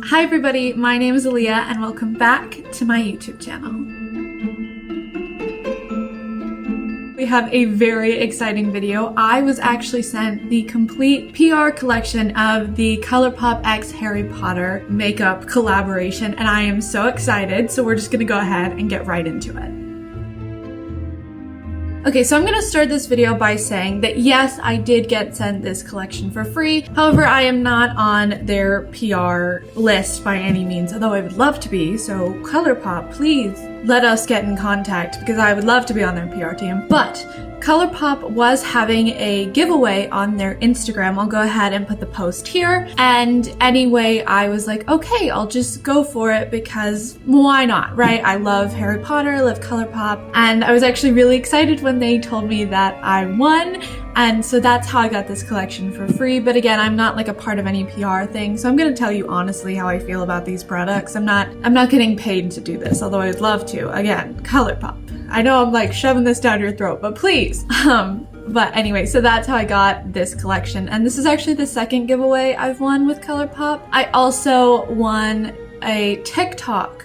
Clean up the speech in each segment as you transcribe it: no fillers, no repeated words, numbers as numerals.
Hi everybody, my name is Alia and welcome back to my YouTube channel. We have a very exciting video. I was actually sent the complete PR collection of the Colourpop x Harry Potter makeup collaboration and I am so excited, so we're just gonna go ahead and get right into it. Okay, so I'm gonna start this video by saying that yes, I did get sent this collection for free. However, I am not on their PR list by any means, although I would love to be. So Colourpop, please let us get in contact because I would love to be on their PR team. But Colourpop was having a giveaway on their Instagram. I'll go ahead and put the post here. And anyway, I was like, okay, I'll just go for it because why not, right? I love Harry Potter, I love Colourpop. And I was actually really excited when they told me that I won. And so that's how I got this collection for free. But again, I'm not like a part of any PR thing. So I'm gonna tell you honestly how I feel about these products. I'm not getting paid to do this, although I'd love to. Again, Colourpop. I know I'm like shoving this down your throat, but please. But anyway, so that's how I got this collection. And this is actually the second giveaway I've won with Colourpop. I also won a TikTok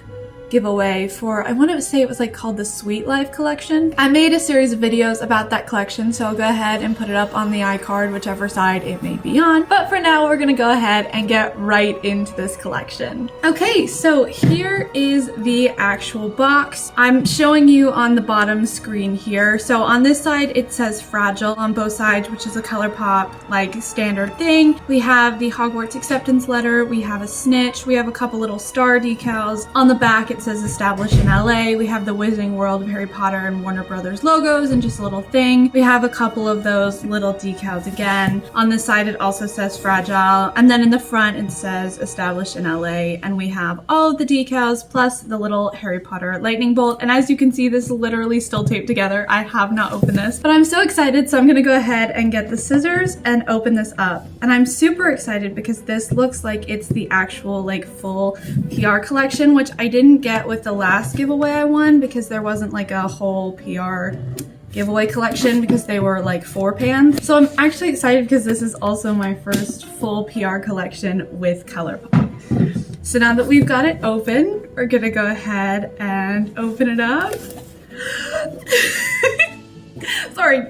giveaway for, I want to say it was like called the Sweet Life collection. I made a series of videos about that collection, so I'll go ahead and put it up on the iCard, whichever side it may be on. But for now, we're gonna go ahead and get right into this collection. Okay, so here is the actual box. I'm showing you on the bottom screen here. So on this side, it says Fragile on both sides, which is a Colourpop like standard thing. We have the Hogwarts acceptance letter, we have a snitch, we have a couple little star decals. On the back, it says established in LA. We have the Wizarding World of Harry Potter and Warner Brothers logos and just a little thing. We have a couple of those little decals again. On this side it also says Fragile, and then in the front it says established in LA, and we have all of the decals plus the little Harry Potter lightning bolt. And as you can see, this is literally still taped together. I have not opened this, but I'm so excited, so I'm gonna go ahead and get the scissors and open this up. And I'm super excited because this looks like it's the actual like full PR collection, which I didn't get with the last giveaway I won because there wasn't like a whole PR giveaway collection because they were like 4 pans. So I'm actually excited because this is also my first full PR collection with Colourpop. So now that we've got it open, we're gonna go ahead and open it up. Sorry,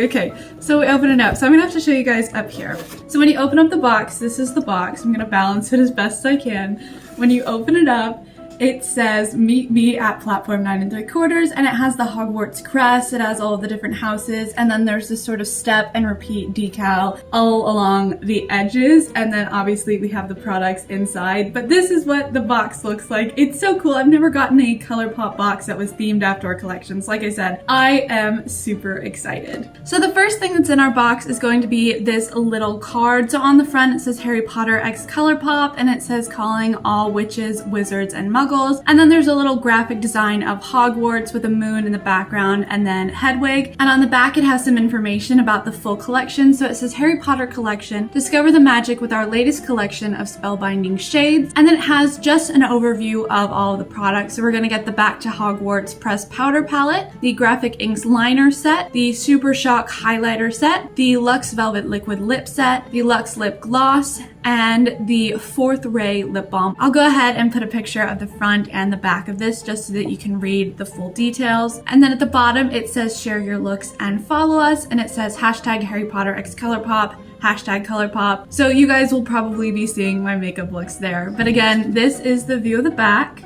okay. So we open it up. So I'm gonna have to show you guys up here. So when you open up the box, this is the box. I'm gonna balance it as best as I can. When you open it up, it says meet me at platform 9 3/4, and it has the Hogwarts crest, it has all of the different houses, and then there's this sort of step and repeat decal all along the edges, and then obviously we have the products inside. But this is what the box looks like. It's so cool. I've never gotten a Colourpop box that was themed after our collections. Like I said, I am super excited. So the first thing that's in our box is going to be this little card. So on the front it says Harry Potter x Colourpop, and it says calling all witches, wizards, and muggles. And then there's a little graphic design of Hogwarts with a moon in the background and then Hedwig. And on the back it has some information about the full collection. So it says Harry Potter collection, discover the magic with our latest collection of spellbinding shades. And then it has just an overview of all of the products. So we're gonna get the Back to Hogwarts pressed powder palette, the Graphic Inks liner set, the Super Shock highlighter set, the Luxe Velvet liquid lip set, the Luxe lip gloss, and the Fourth Ray lip balm. I'll go ahead and put a picture of the front and the back of this just so that you can read the full details. And then at the bottom it says share your looks and follow us, and it says hashtag Harry Potter x Colourpop, hashtag Colourpop. So you guys will probably be seeing my makeup looks there. But again, this is the view of the back,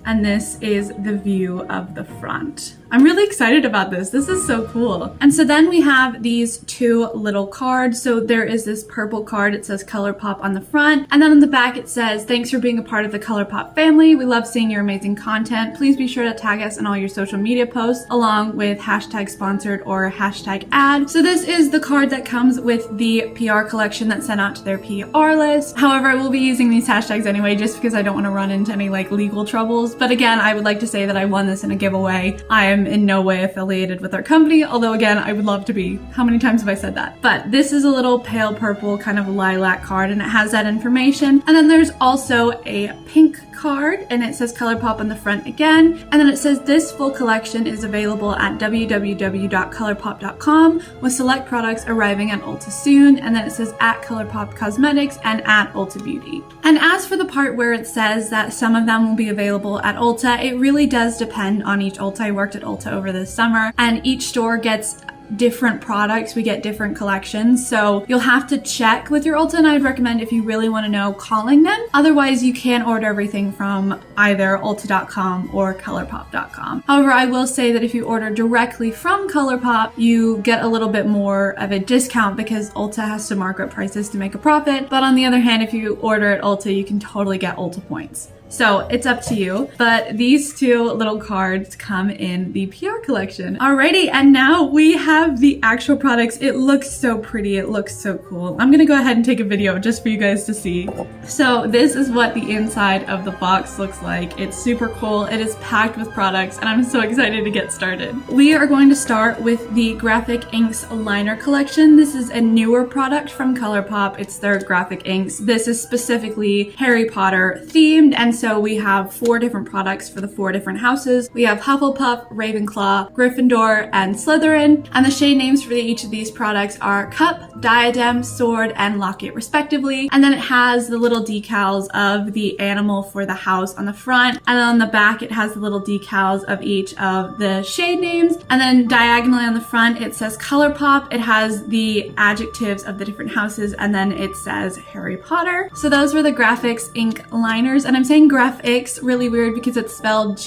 and this is the view of the front. I'm really excited about this. This is so cool. And so then we have these 2 little cards. So there is this purple card. It says Colourpop on the front. And then on the back it says, thanks for being a part of the Colourpop family. We love seeing your amazing content. Please be sure to tag us in all your social media posts along with hashtag sponsored or hashtag ad. So this is the card that comes with the PR collection that's sent out to their PR list. However, I will be using these hashtags anyway just because I don't want to run into any like legal troubles. But again, I would like to say that I won this in a giveaway. I am am in no way affiliated with our company, although again, I would love to be. How many times have I said that? But this is a little pale purple kind of lilac card, and it has that information. And then there's also a pink card, and it says Colourpop on the front again. And then it says this full collection is available at www.colourpop.com with select products arriving at Ulta soon. And then it says at Colourpop Cosmetics and at Ulta Beauty. And as for the part where it says that some of them will be available at Ulta, it really does depend on each Ulta. I worked at Ulta over this summer, and each store gets different products. We get different collections, so you'll have to check with your Ulta, and I'd recommend, if you really want to know, calling them. Otherwise, you can order everything from either Ulta.com or Colourpop.com. However, I will say that if you order directly from Colourpop, you get a little bit more of a discount because Ulta has to mark up prices to make a profit. But on the other hand, if you order at Ulta, you can totally get Ulta points. So it's up to you, but these two little cards come in the PR collection. Alrighty, and now we have the actual products. It looks so pretty, it looks so cool. I'm gonna go ahead and take a video just for you guys to see. So this is what the inside of the box looks like. It's super cool, it is packed with products, and I'm so excited to get started. We are going to start with the Graphic Inks liner collection. This is a newer product from Colourpop. It's their Graphic Inks. This is specifically Harry Potter themed, and so we have 4 different products for the 4 different houses. We have Hufflepuff, Ravenclaw, Gryffindor, and Slytherin. And the shade names for each of these products are Cup, Diadem, Sword, and Locket respectively. And then it has the little decals of the animal for the house on the front. And then on the back, it has the little decals of each of the shade names. And then diagonally on the front, it says Colourpop. It has the adjectives of the different houses, and then it says Harry Potter. So those were the Graphics ink liners. And I'm saying Graphics, really weird because it's spelled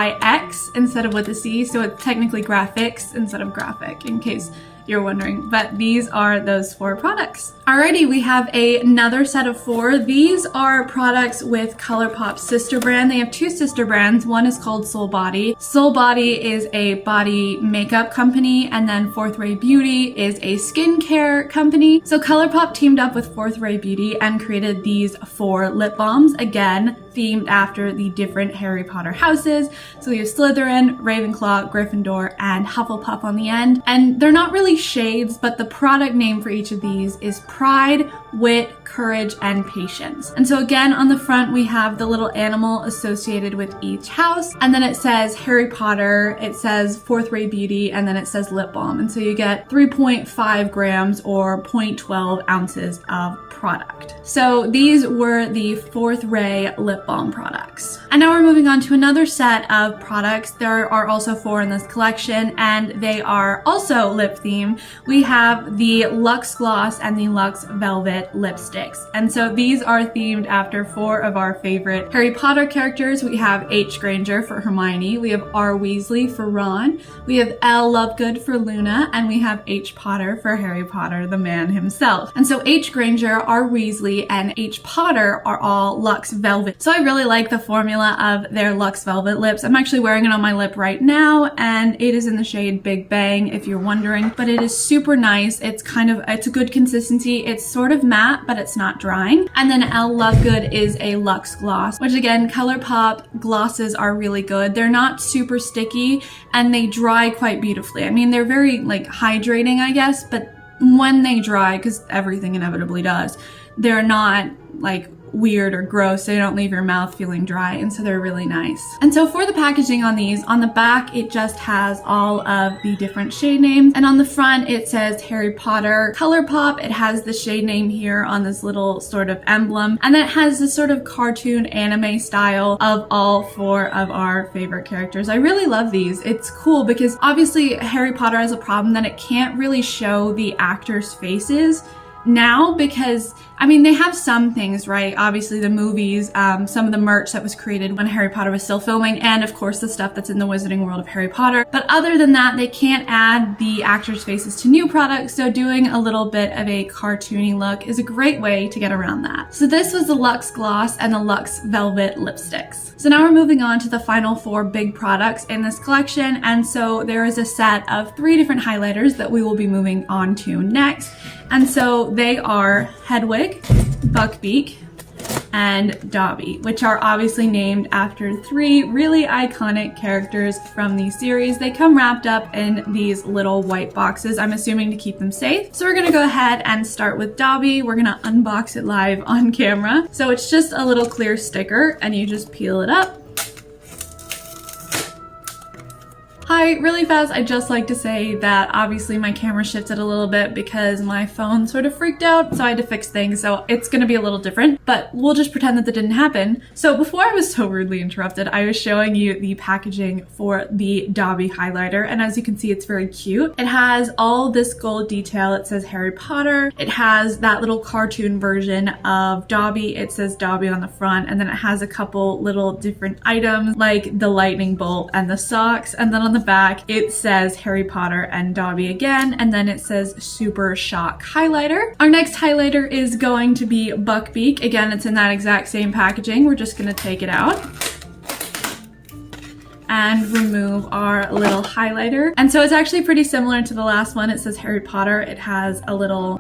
Graphix instead of with a C, so it's technically Graphics instead of Graphic, in case you're wondering, but these are those 4 products. Alrighty, we have another set of 4. These are products with Colourpop's sister brand. They have 2 sister brands. One is called Soul Body. Soul Body is a body makeup company, and then Fourth Ray Beauty is a skincare company. So Colourpop teamed up with Fourth Ray Beauty and created these 4 lip balms, again, themed after the different Harry Potter houses. So we have Slytherin, Ravenclaw, Gryffindor, and Hufflepuff on the end. And they're not really shades, but the product name for each of these is Pride, Wit, Courage, and Patience. And so again, on the front, we have the little animal associated with each house. And then it says Harry Potter, it says Fourth Ray Beauty, and then it says lip balm. And so you get 3.5 grams or 0.12 ounces of product. So these were the Fourth Ray lip balm products. And now we're moving on to another set of products. There are also 4 in this collection, and they are also lip themed. We have the Luxe Gloss and the Luxe Velvet lipsticks. And so these are themed after 4 of our favorite Harry Potter characters. We have H. Granger for Hermione, we have R. Weasley for Ron, we have L. Lovegood for Luna, and we have H. Potter for Harry Potter, the man himself. And so H. Granger, R. Weasley, and H. Potter are all Luxe Velvet. So I really like the formula of their Luxe Velvet lips. I'm actually wearing it on my lip right now, and it is in the shade Big Bang, if you're wondering, but it is super nice. It's a good consistency. It's sort of matte, but it's not drying. And then L. Lovegood is a Luxe Gloss, which again, Colourpop glosses are really good. They're not super sticky, and they dry quite beautifully. I mean, they're very like hydrating, I guess, but when they dry, because everything inevitably does, they're not like weird or gross. They don't leave your mouth feeling dry, and so they're really nice. And so for the packaging on these, on the back it just has all of the different shade names, and on the front it says Harry Potter Colourpop. It has the shade name here on this little sort of emblem, and then it has this sort of cartoon anime style of all 4 of our favorite characters. I really love these. It's cool because obviously Harry Potter has a problem that it can't really show the actors' faces now, because I mean, they have some things, right? Obviously the movies, some of the merch that was created when Harry Potter was still filming, and of course the stuff that's in the Wizarding World of Harry Potter. But other than that, they can't add the actors' faces to new products, so doing a little bit of a cartoony look is a great way to get around that. So this was the Luxe Gloss and the Luxe Velvet lipsticks. So now we're moving on to the final 4 big products in this collection, and so there is a set of 3 different highlighters that we will be moving on to next. And so they are Hedwig, Buckbeak, and Dobby, which are obviously named after 3 really iconic characters from the series. They come wrapped up in these little white boxes, I'm assuming to keep them safe. So we're gonna go ahead and start with Dobby. We're gonna unbox it live on camera. So it's just a little clear sticker and you just peel it up. Hi, really fast, I'd just like to say that obviously my camera shifted a little bit because my phone sort of freaked out, so I had to fix things, so it's gonna be a little different, but we'll just pretend that that didn't happen. So before I was so rudely interrupted, I was showing you the packaging for the Dobby highlighter, and as you can see, it's very cute. It has all this gold detail. It says Harry Potter. It has that little cartoon version of Dobby. It says Dobby on the front, and then it has a couple little different items like the lightning bolt and the socks, and then on the back it says Harry Potter and Dobby again, and then it says Super Shock highlighter. Our next highlighter is going to be Buckbeak. Again, it's in that exact same packaging. We're just gonna take it out and remove our little highlighter. And so it's actually pretty similar to the last one. It says Harry Potter. It has a little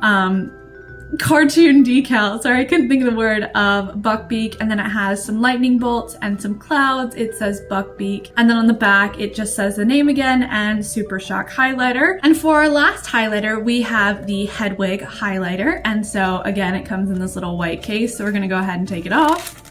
cartoon decal, sorry I couldn't think of the word, of Buckbeak, and then it has some lightning bolts and some clouds. It says Buckbeak, and then on the back it just says the name again and Super Shock highlighter. And for our last highlighter we have the Hedwig highlighter, and so again it comes in this little white case, so we're gonna go ahead and take it off.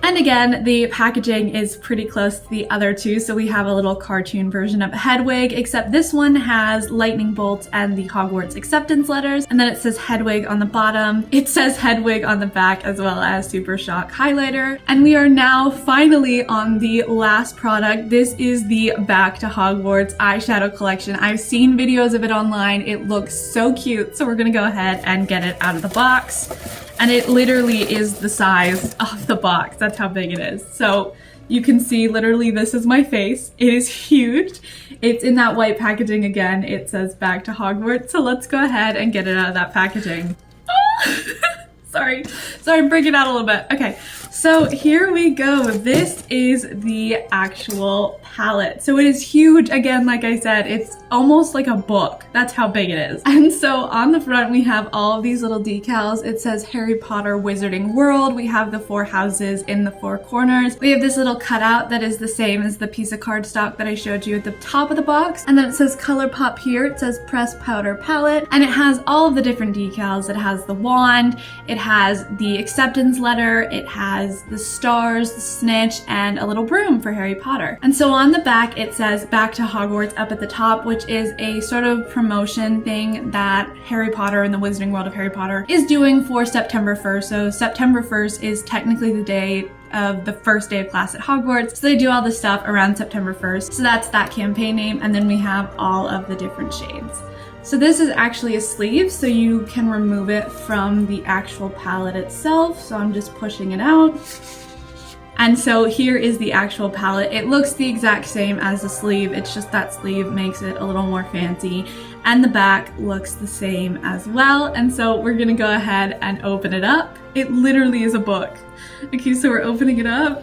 And again, the packaging is pretty close to the other two, so we have a little cartoon version of Hedwig, except this one has lightning bolts and the Hogwarts acceptance letters, and then it says Hedwig on the bottom. It says Hedwig on the back as well as Super Shock highlighter. And we are now finally on the last product. This is the Back to Hogwarts eyeshadow collection. I've seen videos of it online. It looks so cute, so we're gonna go ahead and get it out of the box. And it literally is the size of the box. That's how big it is. So you can see literally this is my face. It is huge. It's in that white packaging again. It says Back to Hogwarts. So let's go ahead and get it out of that packaging. Sorry, I'm breaking out a little bit. Okay, so here we go. This is the actual palette. So it is huge. Again, like I said, it's almost like a book. That's how big it is. And so on the front, we have all of these little decals. It says Harry Potter Wizarding World. We have the 4 houses in the 4 corners. We have this little cutout that is the same as the piece of cardstock that I showed you at the top of the box. And then it says Colourpop here. It says Press Powder Palette. And it has all of the different decals. It has the wand. It has the acceptance letter. It has the stars, the snitch, and a little broom for Harry Potter. And so on the back, it says Back to Hogwarts up at the top, which is a sort of promotion thing that Harry Potter and the Wizarding World of Harry Potter is doing for September 1st. So September 1st is technically the day of the first day of class at Hogwarts. So they do all this stuff around September 1st. So that's that campaign name. And then we have all of the different shades. So this is actually a sleeve, so you can remove it from the actual palette itself. So I'm just pushing it out. And so here is the actual palette. It looks the exact same as the sleeve. It's just that sleeve makes it a little more fancy. And the back looks the same as well. And so we're gonna go ahead and open it up. It literally is a book. Okay, so we're opening it up.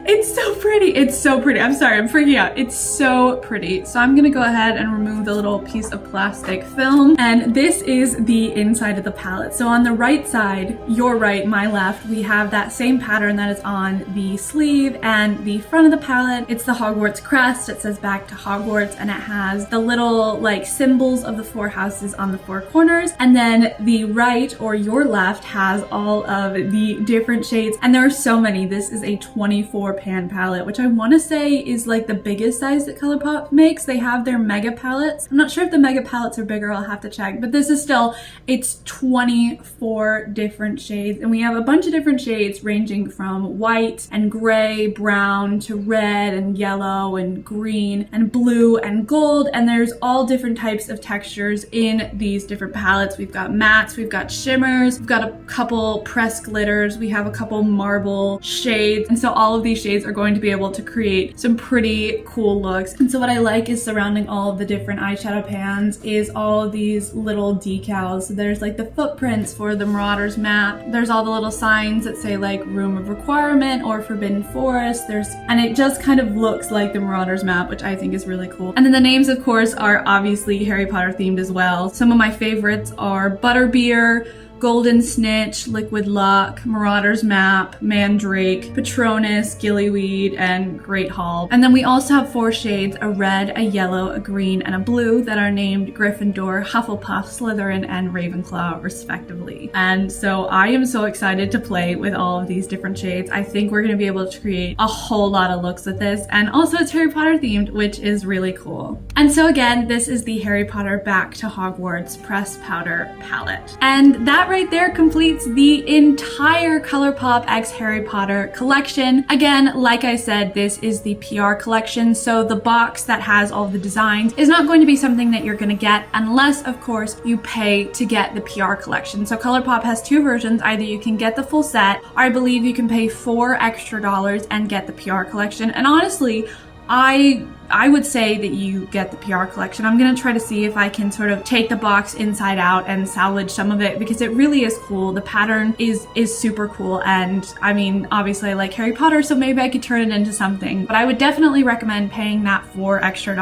It's so pretty. It's so pretty. I'm sorry, I'm freaking out. It's so pretty. So I'm gonna go ahead and remove the little piece of plastic film. And this is the inside of the palette. So on the right side, your right, my left, we have that same pattern that is on the sleeve and the front of the palette. It's the Hogwarts crest. It says Back to Hogwarts, and it has the little like symbols of the 4 houses on the 4 corners. And then the right or your left has all of the different shades. And there are so many. This is a 24 pan palette, which I want to say is like the biggest size that Colourpop makes. They have their mega palettes. I'm not sure if the mega palettes are bigger, I'll have to check, but this is still, it's 24 different shades, and we have a bunch of different shades ranging from white and gray, brown to red and yellow and green and blue and gold, and there's all different types of textures in these different palettes. We've got mattes, we've got shimmers, we've got a couple pressed glitters, we have a couple marble shades, and so all of these shades are going to be able to create some pretty cool looks. And so what I like is surrounding all of the different eyeshadow pans is all of these little decals. So there's like the footprints for the Marauders map. There's all the little signs that say like Room of Requirement or Forbidden Forest. And it just kind of looks like the Marauders map, which I think is really cool. And then the names, of course, are obviously Harry Potter themed as well. Some of my favorites are Butterbeer, Golden Snitch, Liquid Luck, Marauders Map, Mandrake, Patronus, Gillyweed, and Great Hall. And then we also have 4 shades, a red, a yellow, a green, and a blue that are named Gryffindor, Hufflepuff, Slytherin, and Ravenclaw, respectively. And so I am so excited to play with all of these different shades. I think we're gonna be able to create a whole lot of looks with this. And also it's Harry Potter themed, which is really cool. And so again, this is the Harry Potter Back to Hogwarts Press Powder Palette. And that right there completes the entire Colourpop x Harry Potter collection. Again, like I said, this is the PR collection, so the box that has all the designs is not going to be something that you're gonna get unless, of course, you pay to get the PR collection. So Colourpop has 2 versions. Either you can get the full set, or I believe you can pay $4 extra and get the PR collection. And honestly, I would say that you get the PR collection. I'm gonna try to see if I can sort of take the box inside out and salvage some of it because it really is cool. The pattern is super cool, and I mean, obviously I like Harry Potter, so maybe I could turn it into something. But I would definitely recommend paying that $4 extra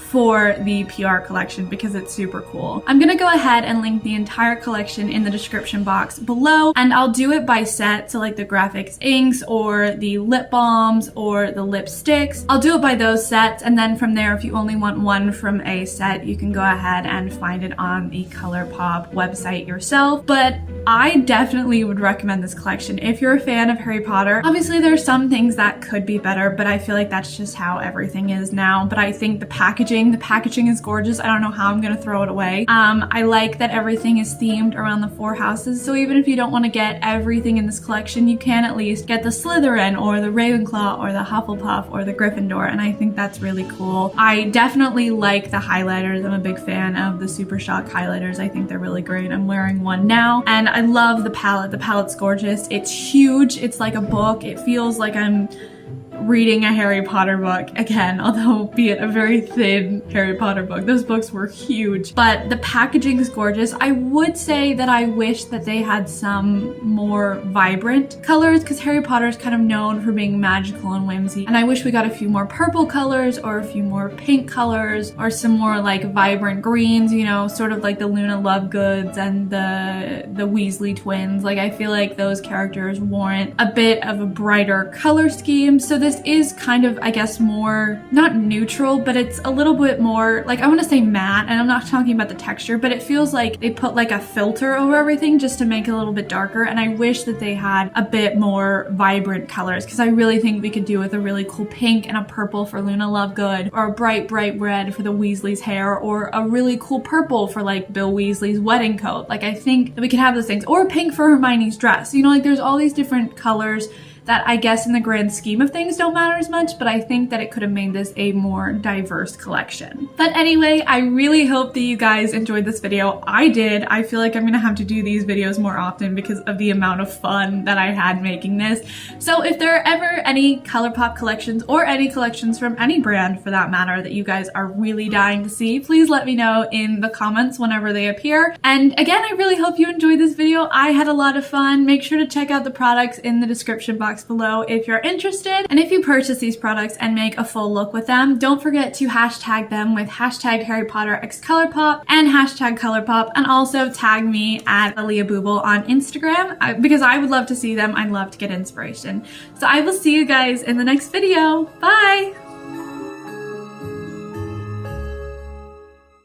for the PR collection because it's super cool. I'm gonna go ahead and link the entire collection in the description box below, and I'll do it by set, so like the graphics inks or the lip balms or the lipsticks. I'll do it by those sets, and then from there, if you only want one from a set, you can go ahead and find it on the Colourpop website yourself. But I definitely would recommend this collection if you're a fan of Harry Potter. Obviously, there are some things that could be better, but I feel like that's just how everything is now. But I think the packaging is gorgeous. I don't know how I'm gonna throw it away. I like that everything is themed around the 4 houses, so even if you don't want to get everything in this collection, you can at least get the Slytherin or the Ravenclaw or the Hufflepuff or the Gryffindor, and I think that's really cool. I definitely like the highlighters. I'm a big fan of the Super Shock highlighters. I think they're really great. I'm wearing one now, and I love the palette. The palette's gorgeous. It's huge. It's like a book. It feels like I'm reading a Harry Potter book again, although be it a very thin Harry Potter book. Those books were huge, but the packaging is gorgeous. I would say that I wish that they had some more vibrant colors because Harry Potter is kind of known for being magical and whimsy, and I wish we got a few more purple colors or a few more pink colors or some more like vibrant greens, you know, sort of like the Luna Lovegoods and the Weasley twins. Like I feel like those characters warrant a bit of a brighter color scheme. So this is kind of, I guess, more, not neutral, but it's a little bit more, like I want to say matte, and I'm not talking about the texture, but it feels like they put like a filter over everything just to make it a little bit darker, and I wish that they had a bit more vibrant colors because I really think we could do with a really cool pink and a purple for Luna Lovegood, or a bright red for the Weasley's hair, or a really cool purple for like Bill Weasley's wedding coat. Like I think that we could have those things, or pink for Hermione's dress. You know, like there's all these different colors that I guess in the grand scheme of things don't matter as much, but I think that it could have made this a more diverse collection. But anyway, I really hope that you guys enjoyed this video. I did. I feel like I'm gonna have to do these videos more often because of the amount of fun that I had making this. So if there are ever any Colourpop collections or any collections from any brand for that matter that you guys are really dying to see, please let me know in the comments whenever they appear. And again, I really hope you enjoyed this video. I had a lot of fun. Make sure to check out the products in the description box below if you're interested, and if you purchase these products and make a full look with them, don't forget to hashtag them with hashtag Harry Potter x Colourpop and hashtag Colourpop, and also tag me at Alia Boubel on Instagram because I would love to see them. I'd love to get inspiration. So I will see you guys in the next video. Bye!